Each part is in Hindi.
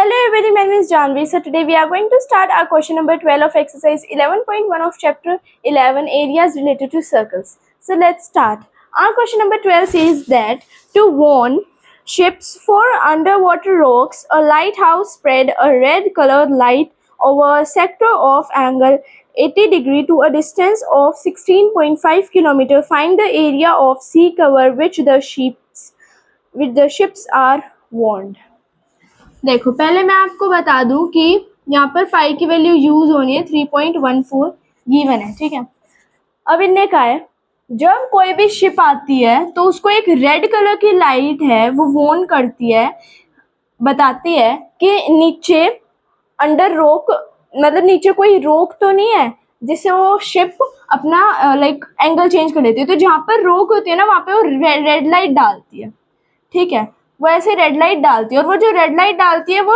Hello everybody, my name is Janvi. So today we are going to start our question number 12 of exercise 11.1 of chapter 11, areas related to circles. So let's start. Our question number 12 says that to warn ships for underwater rocks, a lighthouse spread a red colored light over a sector of angle 80 degree to a distance of 16.5 km. Find the area of sea cover which the ships are warned. देखो पहले मैं आपको बता दूं कि यहाँ पर पाई की वैल्यू यूज होनी है 3.14 गिवन है, ठीक है। अब इनने कहा है जब कोई भी शिप आती है तो उसको एक रेड कलर की लाइट है वो वॉर्न करती है, बताती है कि नीचे अंडर रोक, मतलब नीचे कोई रोक तो नहीं है जिससे वो शिप अपना लाइक एंगल चेंज कर लेती है। तो जहाँ पर रोक होती है ना वहाँ पे वो रेड लाइट डालती है, ठीक है। वो ऐसे रेड लाइट डालती है और वो जो रेड लाइट डालती है वो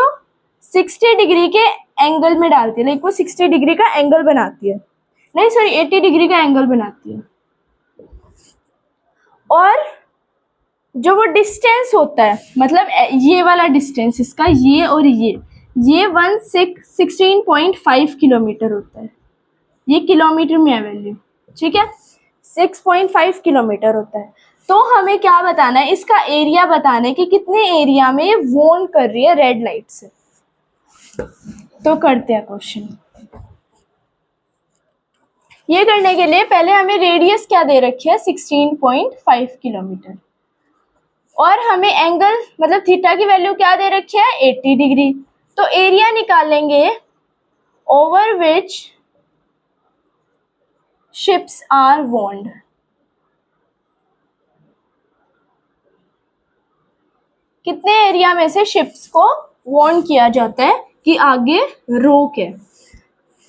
60 डिग्री के एंगल में डालती है, लाइक वो 60 डिग्री का एंगल बनाती है, नहीं सॉरी 80 डिग्री का एंगल बनाती है। और जो वो डिस्टेंस होता है, मतलब ये वाला डिस्टेंस इसका, ये और ये 16.5 किलोमीटर होता है। ये किलोमीटर में है वैल्यू, ठीक है। 6.5 किलोमीटर होता है। तो हमें क्या बताना है, इसका एरिया बताना है कि कितने एरिया में ये वॉर्न कर रही है रेड लाइट से। तो करते हैं क्वेश्चन। ये करने के लिए पहले हमें रेडियस क्या दे रखी है 16.5 किलोमीटर और हमें एंगल मतलब थीटा की वैल्यू क्या दे रखी है 80 डिग्री। तो एरिया निकालेंगे over which ships are warned. कितने एरिया में से शिप्स को वॉर्न किया जाता है कि आगे रोक है।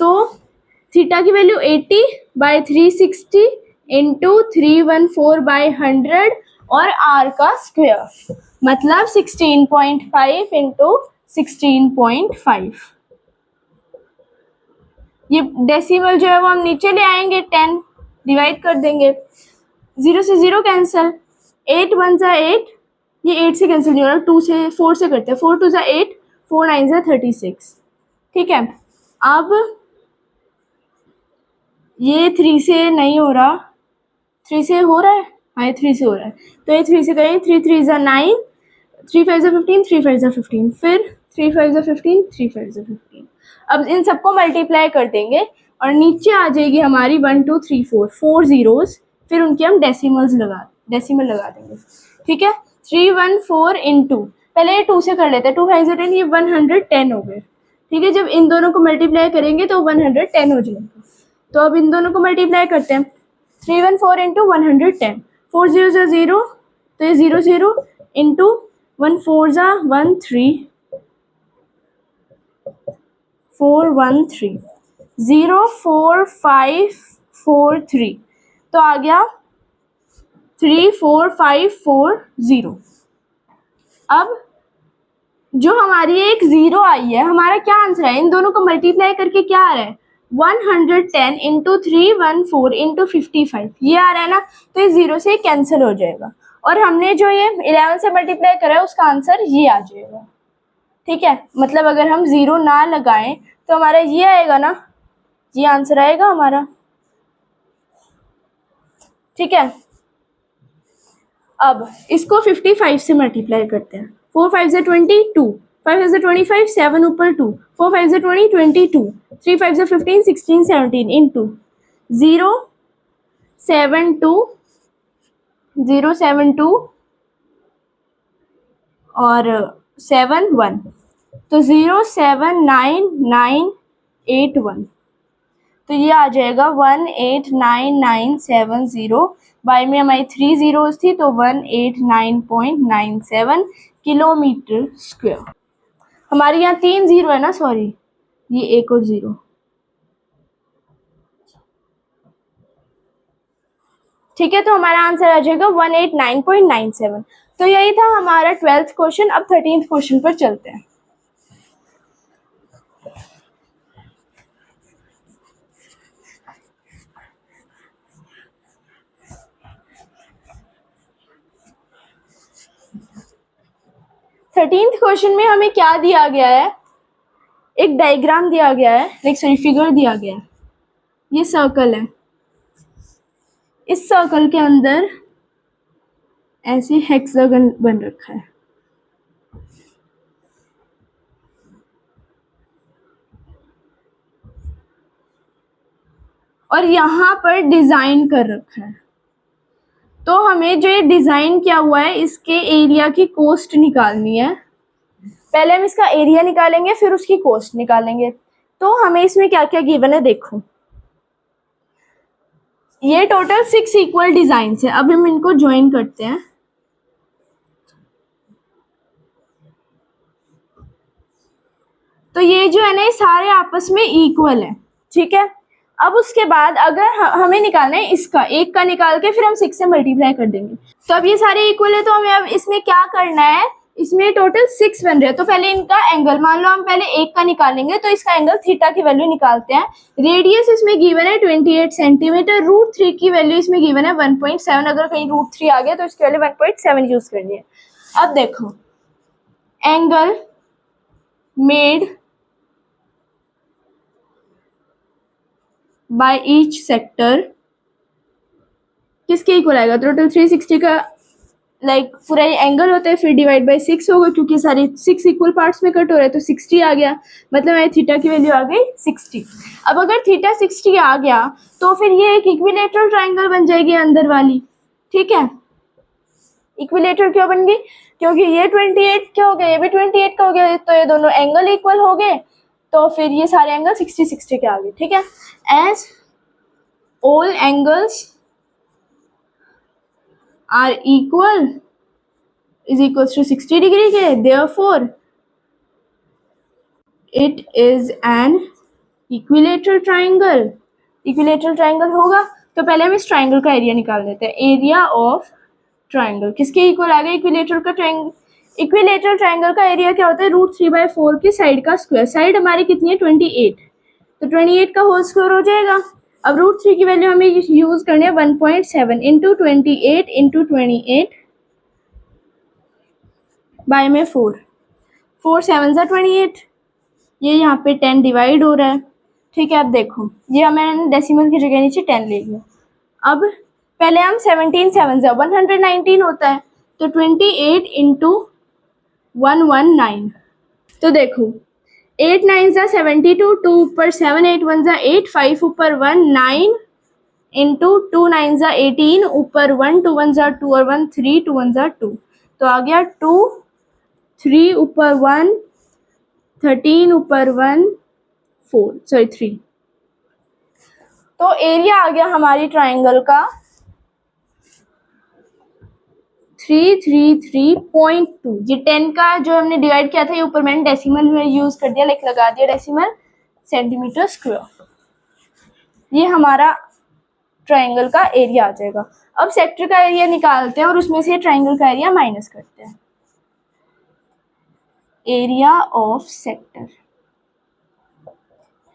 तो थीटा की वैल्यू 80 बाय 360 इंटू 314 बाय 100 और आर का स्क्वायर मतलब 16.5 इंटू 16.5। ये डेसिमल जो है वो हम नीचे ले आएंगे, 10 डिवाइड कर देंगे, 0 से 0 कैंसिल, 8 1 जा 8, ये 8 से कैंसिल नहीं हो रहा, 2 से 4 से करते हैं, 4 2 जा 8, 4 9 जा 36, ठीक है। अब ये 3 से नहीं हो रहा, 3 से हो रहा है, हाँ ये 3 से हो रहा है, तो ये 3 से करेंगे, 3 3 जा 9, 3 5 जा 15, 3 5 जा 15, फिर 3 5 जा 15, 3 5 जा 15। अब इन सबको मल्टीप्लाई कर देंगे और नीचे आ जाएगी हमारी 1 2 3 4 जीरोस, फिर उनके हम डेसिमल लगा देंगे, ठीक है। 314 इंटू, पहले ये 2 से कर लेते हैं, 2 5 10, ये 110 हो गए, ठीक है। जब इन दोनों को मल्टीप्लाई करेंगे तो 110 हो जाएंगे। तो अब इन दोनों को मल्टीप्लाई करते हैं, 314 इंटू 110, 4 0 जा 0, तो ये 0 0 इंटू 1 4 जा 1 3 4 1 3 0 4 5 4 3, तो आ गया 3 4 5 4 0। अब जो हमारी एक 0 आई है, हमारा क्या आंसर है, इन दोनों को मल्टीप्लाई करके क्या आ रहा है 110 इंटू 314 इंटू 55, ये आ रहा है ना। तो ये 0 से कैंसिल हो जाएगा और हमने जो ये 11 से मल्टीप्लाई करा है उसका आंसर ये आ जाएगा, ठीक है। मतलब अगर हम 0 ना लगाएं तो हमारा ये आएगा ना, ये आंसर आएगा हमारा, ठीक है। अब इसको 55 से मल्टीप्लाई करते हैं, 4 5 जा 22, 5 जा 25, 7 ऊपर 2, 4 5 जा 20 22, 3 5 जा 15 16 17 इंटू 0 7 2 0 7 2 और 7 1, तो 0 7 9 9 8 1, तो ये आ जाएगा 189970। बाय में हमारी 3 जीरोस थी तो 189.97 किलोमीटर स्क्वायर। हमारे यहाँ 3 0 है ना, सॉरी ये एक और 0, ठीक है। तो हमारा आंसर आ जाएगा 189.97। तो यही था हमारा 12th क्वेश्चन। अब 13th क्वेश्चन पर चलते हैं। 13th क्वेश्चन में हमें क्या दिया गया है, एक डायग्राम दिया गया है, फिगर दिया गया है। ये सर्कल है, इस सर्कल के अंदर ऐसे हेक्सागन बन रखा है। और यहाँ पर डिजाइन कर रखा है। तो हमें जो ये डिजाइन किया हुआ है इसके एरिया की कोस्ट निकालनी है। पहले हम इसका एरिया निकालेंगे, फिर उसकी कोस्ट निकालेंगे। तो हमें इसमें क्या क्या गिवन है देखो। ये टोटल 6 इक्वल डिजाइन है। अब हम इनको ज्वाइन करते हैं। तो ये जो है ना, ये सारे आपस में इक्वल है, ठीक है। अब उसके बाद अगर हमें निकालना है इसका, एक का निकाल के फिर हम 6 से मल्टीप्लाई कर देंगे। तो अब ये सारे इक्वल है, तो हमें अब इसमें क्या करना है, इसमें टोटल 6 बन रहे हैं। तो पहले इनका एंगल, मान लो हम पहले एक का निकालेंगे, तो इसका एंगल थीटा की वैल्यू निकालते हैं। रेडियस इसमें गिवन है 28 सेंटीमीटर। √3 की वैल्यू इसमें गिवन है 1.7। अगर कहीं √3 आ गया तो इसकी वैल्यू 1.7 यूज करनी है। अब देखो, angle made by each sector किसके इक्वल आएगा, टोटल 360 का पूरा एंगल होता है, फिर डिवाइड बाय 6 होगा, क्योंकि सारे 6 इक्वल पार्ट्स में कट हो रहे हैं, तो 60 आ गया। मतलब हमारे थीटा की वैल्यू आ गई 60। अब अगर थीटा 60 आ गया तो फिर ये एक इक्विलेटरल ट्राइंगल बन जाएगी अंदर वाली, ठीक है। इक्विलेटर क्यों बन गई, क्योंकि ये 28 क्या हो गया, ये भी 28 का हो गया, तो ये दोनों एंगल इक्वल हो गए, तो फिर ये सारे एंगल 60 के आ गए, ठीक है। As all angles are equal is equals to 60 degree के, therefore it is an equilateral triangle। Equilateral triangle होगा। तो पहले हम इस ट्राइंगल का एरिया निकाल लेते हैं। एरिया ऑफ ट्राइंगल किसके इक्वल आ गया, इक्विलेटरल का ट्राइंगल। इक्विलेटरल ट्राइंगल का एरिया क्या होता है, √3/4 की साइड का स्क्वायर। साइड हमारी कितनी है 28, तो 28 का होल स्क्वायर हो जाएगा। अब √3 की वैल्यू हमें यूज करनी है 1.7 इंटू 28 इंटू 28 बाय में 4 7 28। ये यहाँ पे 10 डिवाइड हो रहा है, ठीक है। अब देखो, ये मैंने डेसिमल की जगह नीचे 10 ले लिया। अब पहले हम 17 7 119 होता है, तो 28 इंटू 119। तो देखो 8 9 72, 2 ऊपर 7 8 1 8, 5 ऊपर 1 9 इंटू 2 9 18, ऊपर 1 2 1 2 और 1 3 2 1 2, तो आ गया 2 3 ऊपर 1 13 ऊपर 1 4 सॉरी 3। तो एरिया आ गया हमारी ट्राइंगल का 333.2। ये 10 का जो हमने डिवाइड किया था, ये ऊपर मैंने डेसिमल में यूज कर दिया, लगा दिया डेसिमल, सेंटीमीटर स्क्वायर। ये हमारा ट्राइंगल का एरिया आ जाएगा। अब सेक्टर का एरिया निकालते हैं और उसमें से ट्राइंगल का एरिया माइनस करते हैं। एरिया ऑफ सेक्टर,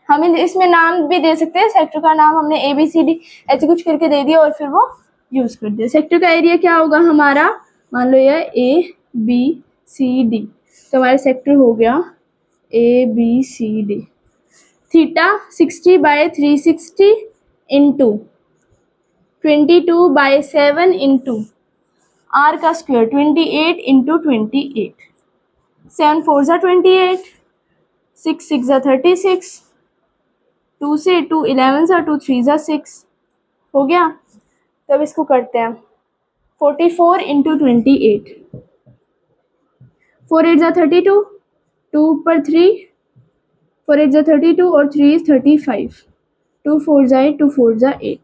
हम इसमें नाम भी दे सकते हैं। सेक्टर का नाम हमने ABCD ऐसे कुछ करके दे दिया और फिर वो यूज कर दिया। सेक्टर का एरिया क्या होगा हमारा, मान लो ये ABCD, तो हमारा सेक्टर हो गया ABCD। Theta 60/360 into 22/7 into R का स्क्वायर 28 इंटू 28, 7 4 28, 6 6 36, 2 से 2 11 2 3 6 हो गया। तब इसको करते हैं 44 इंटू 28, 4 8 32, 2 ऊपर 3, 4 8 32 और 3 is 35, 2 4 8, 2 4 8,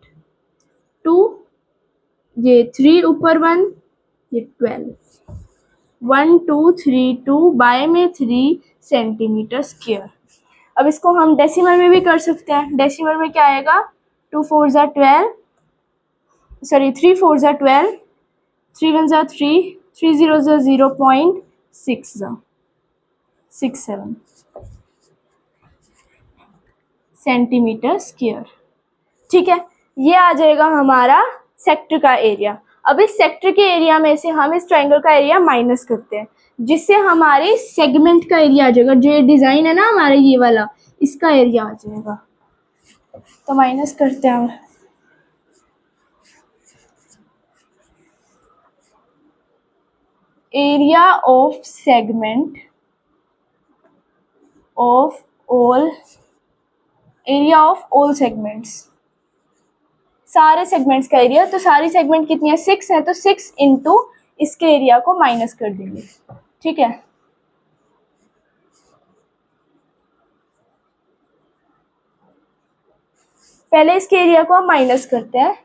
2 ये 3 ऊपर 1 ये 12, 1 2 3 2 बाय में 3 सेंटीमीटर स्क्वायर। अब इसको हम डेसिमल में भी कर सकते हैं। डेसिमल में क्या आएगा, 2 4 12, सॉरी 3 4 12, 3 1 3, 3 0 0.67 सेंटीमीटर स्क्वायर, ठीक है। ये आ जाएगा हमारा सेक्टर का एरिया। अब इस सेक्टर के एरिया में से हम इस ट्राइंगल का एरिया माइनस करते हैं। जिससे हमारे सेगमेंट का एरिया आ जाएगा, जो ये डिज़ाइन है ना हमारा ये वाला, इसका एरिया आ जाएगा। तो माइनस करते हैं हम। Area of segment of all, area of all segments, सारे सेगमेंट्स का एरिया। तो सारी सेगमेंट कितनी है, 6 है, तो 6 इंटू इसके एरिया को माइनस कर देंगे, ठीक है। पहले इसके एरिया को हम माइनस करते हैं।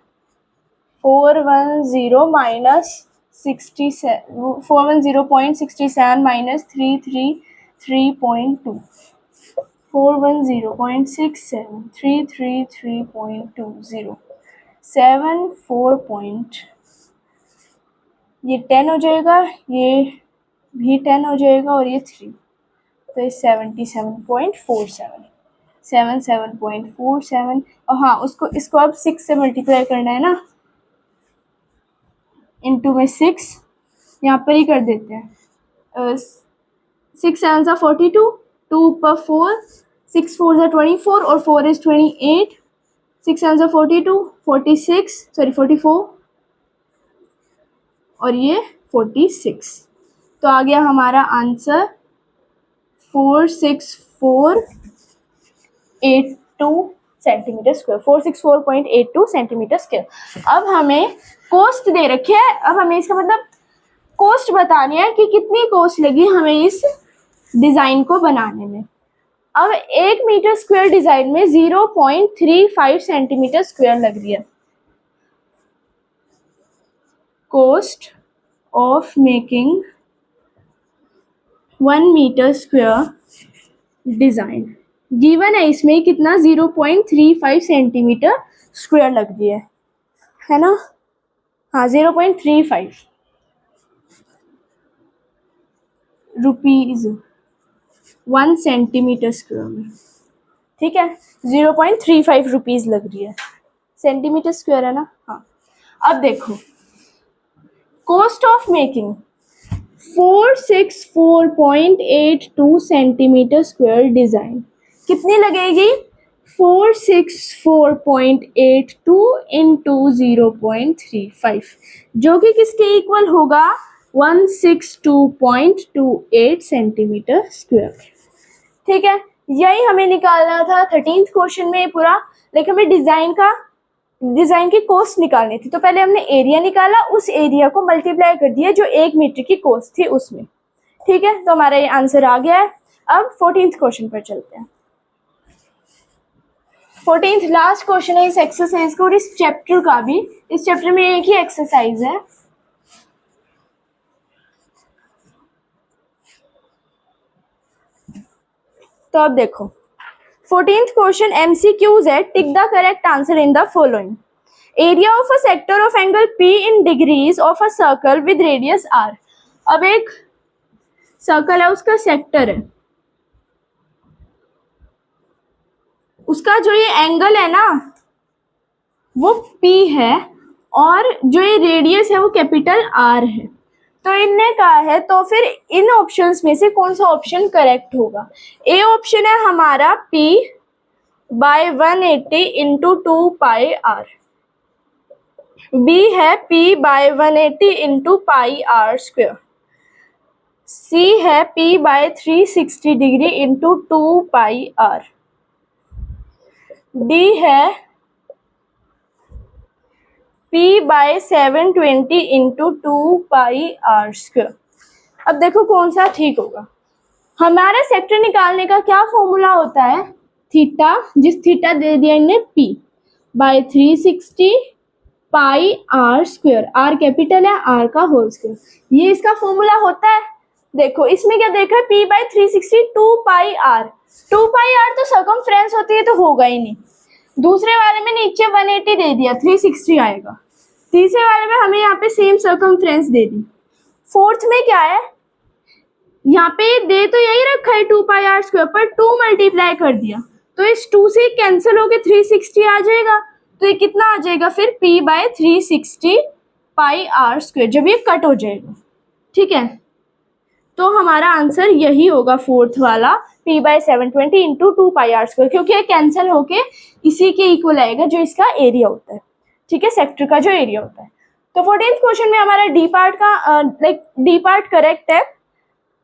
410 माइनस 410.67 माइनस 333.2, 410.67 333.20, 74 ये 10 हो जाएगा, ये भी 10 हो जाएगा और ये 3, तो ये 77.47, 77.47। और हाँ उसको इसको अब 6 से मल्टीप्लाई करना है ना, इंटू में 6 यहाँ पर ही कर देते हैं। 6 7 42, 2 ऊपर 4, 6 4 24 और 4 is 28, 6 7 42, 46 सॉरी 44 और ये 46। तो आ गया हमारा answer 46482 centimetre square, 464.82 centimetre square. अब हमें कॉस्ट दे रखी है, अब हमें इसका मतलब कॉस्ट बतानी है कि कितनी कॉस्ट लगी हमें इस डिज़ाइन को बनाने में। अब 1 मीटर स्क्वायर डिज़ाइन में 0.35 सेंटीमीटर स्क्वायर लग रही है। Cost of making 1 metre square design given है, इसमें कितना 0.35 सेंटीमीटर स्क्वायर लग रही है ना। हाँ 0.35 रुपीज़ 1 सेंटीमीटर स्क्वायर में, ठीक है। 0.35 रुपीज़ लग रही है, सेंटीमीटर स्क्वायर है ना। हाँ अब देखो cost of making 464.82 centimetre square design कितनी लगेगी, 464.82 इंटू 0.35, जो कि किसके इक्वल होगा 162.28 सेंटीमीटर स्क्वायर, ठीक है। यही हमें निकालना था 13th क्वेश्चन में पूरा, लेकिन हमें डिज़ाइन की कॉस्ट निकालनी थी। तो पहले हमने एरिया निकाला, उस एरिया को मल्टीप्लाई कर दिया जो 1 मीटर की कॉस्ट थी उसमें, ठीक है। तो हमारा ये आंसर आ गया है। अब 14th क्वेश्चन पर चलते हैं। 14th लास्ट क्वेश्चन है इस एक्सरसाइज का और इस चैप्टर का भी। इस चैप्टर में एक ही एक्सरसाइज है। तो अब देखो 14th क्वेश्चन MCQs है, tick the correct answer in the following. Area of a sector of angle P in degrees of a circle with radius R। अब एक सर्कल है, उसका सेक्टर है, उसका जो ये एंगल है ना वो P है और जो ये रेडियस है वो कैपिटल R है। तो इनने कहा है, तो फिर इन ऑप्शंस में से कौन सा ऑप्शन करेक्ट होगा। ए ऑप्शन है हमारा P by 180 into 2 pi R, B है P by 180 into pi R square, C है P by 360 degree into 2 pi R, D है P by 720 into 2 pi R square. अब देखो कौन सा ठीक होगा। हमारा सेक्टर निकालने का क्या फॉर्मूला होता है, थीटा, जिस थीटा दे दिया इन्हें P by 360 pi R square, R capital है, R का होल स्क्वायर, ये इसका फॉर्मूला होता है। देखो इसमें क्या देखा है, P by 360 2 pi R, 2 pi R तो सर्कमफ्रेंस होती है तो होगा ही नहीं। दूसरे वाले में नीचे 180 दे दिया, 360 आएगा। तीसरे वाले में हमें यहाँ पे सेम सर्कमफ्रेंस दे दी। फोर्थ में क्या है, यहाँ पे दे तो यही रखा है 2 पाई R स्क्वायर, पर 2 मल्टीप्लाई कर दिया तो इस 2 से कैंसिल होके 360 आ जाएगा। तो ये कितना आ जाएगा फिर P by 360 pi R square, जब ये कट हो जाएगा, ठीक है। तो हमारा आंसर यही होगा फोर्थ वाला, p/720 इंटू 2πr², क्योंकि ये कैंसिल होके इसी के इक्वल आएगा जो इसका एरिया होता है, ठीक है, सेक्टर का जो एरिया होता है। तो 14th क्वेश्चन में हमारा डी पार्ट का डी पार्ट करेक्ट है।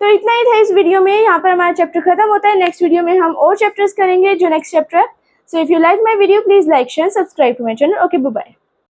तो इतना ही था इस वीडियो में, यहाँ पर हमारा चैप्टर खत्म होता है। नेक्स्ट वीडियो में हम और चैप्टर्स करेंगे, जो नेक्स्ट चैप्टर है। So if you like my video please like share subscribe to my channel. Okay, bye bye.